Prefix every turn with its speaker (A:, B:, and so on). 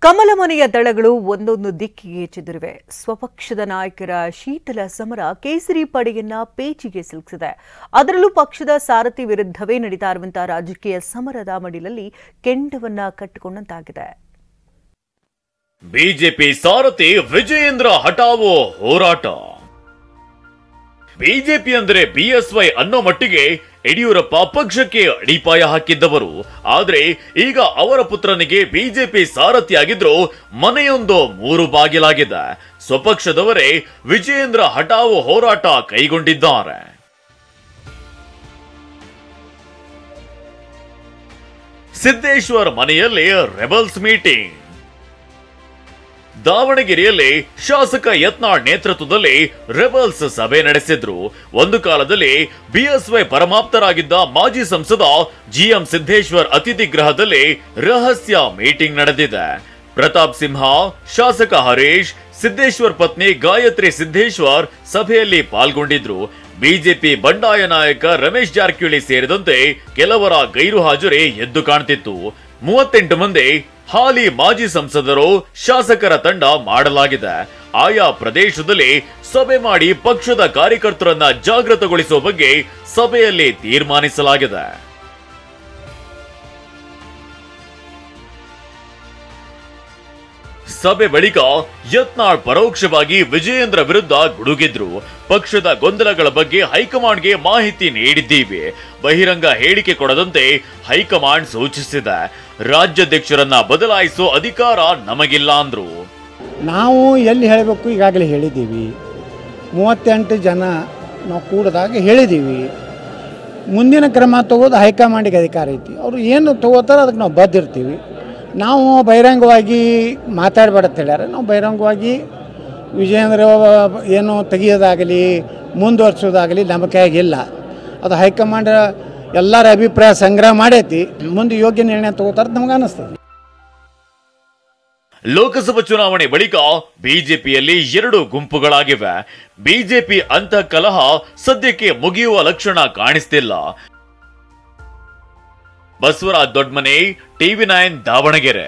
A: ಕಮಲಮನೆಯ ದಳಗಳು ಒಂದೊಂದು ದಿಕ್ಕಿಗೆ ಚೆದರಿವೆ. ಸ್ವಪಕ್ಷದ ನಾಯಕರ ಶೀತಲ ಸಮರ ಕೇಸರಿ ಪಡೆಯನ್ನ ಪೇಚಿಗೆ ಸಿಲುಕಿಸಿದೆ. ಅದರಲ್ಲೂ ಪಕ್ಷದ ಸಾರಥಿ ವಿರುದ್ಧವೇ ನಡೀತಾ ಇರುವಂತಹ ರಾಜಕೀಯ ಸಮರದ ಮಡಿಲಲ್ಲಿ ಕೆಂಡವನ್ನ ಕಟ್ಟಿಕೊಂಡಂತಾಗಿದೆ.
B: ಬಿಜೆಪಿ ಸಾರಥಿ ವಿಜಯೇಂದ್ರ ಹಠಾವೋ ಹೋರಾಟ. ಬಿಜೆಪಿ ಅಂದ್ರೆ ಬಿಎಸ್ವೈ ಅನ್ನೋ ಮಟ್ಟಿಗೆ ಯಡಿಯೂರಪ್ಪ ಪಕ್ಷಕ್ಕೆ ಅಡಿಪಾಯ ಹಾಕಿದ್ದವರು. ಆದ್ರೆ ಈಗ ಅವರ ಪುತ್ರನಿಗೆ ಬಿಜೆಪಿ ಸಾರಥಿಯಾಗಿದ್ರು ಮನೆಯೊಂದು ಮೂರು ಬಾಗಿಲಾಗಿದೆ. ಸ್ವಪಕ್ಷದವರೇ ವಿಜಯೇಂದ್ರ ಹಠಾವೋ ಹೋರಾಟ ಕೈಗೊಂಡಿದ್ದಾರೆ. ಸಿದ್ದೇಶ್ವರ್ ಮನೆಯಲ್ಲಿ ರೆಬಲ್ಸ್ ಮೀಟಿಂಗ್. ದಾವಣಗೆರೆಯಲ್ಲಿ ಶಾಸಕ ಯತ್ನಾಳ್ ನೇತೃತ್ವದಲ್ಲಿ ರೆಬಲ್ಸ್ ಸಭೆ ನಡೆಸಿದ್ರು. ಒಂದು ಕಾಲದಲ್ಲಿ ಬಿಎಸ್ವೈ ಪರಮಾಪ್ತರಾಗಿದ್ದ ಮಾಜಿ ಸಂಸದ ಜಿಎಂ ಸಿದ್ದೇಶ್ವರ್ ಅತಿಥಿ ಗೃಹದಲ್ಲಿ ರಹಸ್ಯ ಮೀಟಿಂಗ್ ನಡೆದಿದೆ. ಪ್ರತಾಪ್ ಸಿಂಹ, ಶಾಸಕ ಹರೀಶ್, ಸಿದ್ದೇಶ್ವರ್ ಪತ್ನಿ ಗಾಯತ್ರಿ ಸಿದ್ದೇಶ್ವರ್ ಸಭೆಯಲ್ಲಿ ಪಾಲ್ಗೊಂಡಿದ್ರು. ಬಿಜೆಪಿ ಬಂಡಾಯ ನಾಯಕ ರಮೇಶ್ ಜಾರಕಿಹೊಳಿ ಸೇರಿದಂತೆ ಕೆಲವರ ಗೈರು ಹಾಜರಿ ಎದ್ದು ಕಾಣ್ತಿತ್ತು. 38 ಮಂದಿ ಹಾಲಿ ಮಾಜಿ ಸಂಸದರು, ಶಾಸಕರ ತಂಡ ಮಾಡಲಾಗಿದೆ. ಆಯಾ ಪ್ರದೇಶದಲ್ಲಿ ಸಭೆ ಮಾಡಿ ಪಕ್ಷದ ಕಾರ್ಯಕರ್ತರನ್ನ ಜಾಗೃತಗೊಳಿಸುವ ಬಗ್ಗೆ ಸಭೆಯಲ್ಲಿ ತೀರ್ಮಾನಿಸಲಾಗಿದೆ. ಸಭೆ ಬಳಿಕ ಯತ್ನಾಳ್ ಪರೋಕ್ಷವಾಗಿ ವಿಜಯೇಂದ್ರ ವಿರುದ್ಧ ಗುಡುಗಿದ್ರು. ಪಕ್ಷದ ಗೊಂದಲಗಳ ಬಗ್ಗೆ ಹೈಕಮಾಂಡ್ಗೆ ಮಾಹಿತಿ ನೀಡಿದ್ದೀವಿ. ಬಹಿರಂಗ ಹೇಳಿಕೆ ಕೊಡದಂತೆ ಹೈಕಮಾಂಡ್ ಸೂಚಿಸಿದೆ. ರಾಜ್ಯಾಧ್ಯಕ್ಷರನ್ನ ಬದಲಾಯಿಸೋ ಅಧಿಕಾರ ನಮಗಿಲ್ಲ ಅಂದ್ರು.
C: ನಾವು ಎಲ್ಲಿ ಹೇಳಬೇಕು ಈಗಾಗಲೇ ಹೇಳಿದ್ದೀವಿ. 38 ಜನ ನಾವು ಕೂಡಿದಾಗ ಹೇಳಿದ್ದೀವಿ. ಮುಂದಿನ ಕ್ರಮ ತಗೋದು ಹೈಕಮಾಂಡಿಗೆ ಅಧಿಕಾರ ಐತಿ. ಅವರು ಏನು ತಗೋತಾರೋ ಅದಕ್ಕೆ ನಾವು ಬದ್ದಿರ್ತೀವಿ. ನಾವು ಬಹಿರಂಗವಾಗಿ ಮಾತಾಡಬೇಡ ಅಂತ ಹೇಳ್ಯಾರ. ನಾವು ಬಹಿರಂಗವಾಗಿ ವಿಜಯೇಂದ್ರ ಏನು ತೆಗಿಯೋದಾಗಲಿ ಮುಂದುವರ್ಸೋದಾಗಲಿ ನಮ್ಮ ಕೈಯಾಗಿಲ್ಲ. ಅದು ಹೈಕಮಾಂಡ್ ಎಲ್ಲರ ಅಭಿಪ್ರಾಯ ಸಂಗ್ರಹ ಮಾಡೈತಿ. ಮುಂದೆ ಯೋಗ್ಯ ನಿರ್ಣಯ ತಗೋತಾರೆ ನಮ್ಗೆ ಅನಿಸ್ತದೆ.
B: ಲೋಕಸಭಾ ಚುನಾವಣೆ ಬಳಿಕ ಬಿಜೆಪಿಯಲ್ಲಿ 2 ಗುಂಪುಗಳಾಗಿವೆ. ಬಿಜೆಪಿ ಅಂತಃಕಲಹ ಸದ್ಯಕ್ಕೆ ಮುಗಿಯುವ ಲಕ್ಷಣ ಕಾಣಿಸ್ತಿಲ್ಲ. ಬಸವರಾಜ್ ದೊಡ್ಮನೆ, ಟಿವಿ9 ದಾವಣಗೆರೆ.